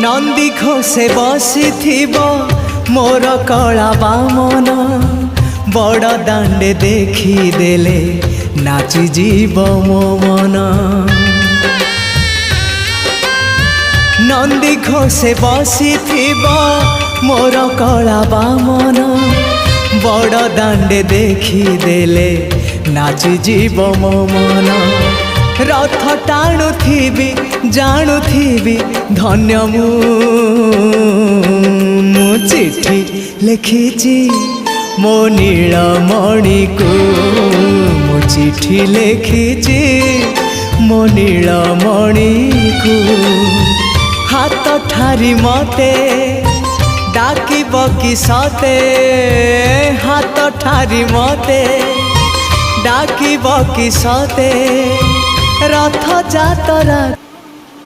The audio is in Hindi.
नंदी घोषे बसी मोर कला बामन बड़ दांडे देखी देले नाची जीव मो मन। नंदी घोषे बसी मोर कला बामन बड़ दांडे देखी देले नाची जीव मो मन। रथ टाणुथिबी जाणुथिबी धन्य मु चिठी लिखिची मो नीलमणि को मु चिठी लिखिची मो नीलमणि को। हाथ ठारी मते डाकिब कि सते हाथ ठारी मते डाकिब कि सते रथ जातरा।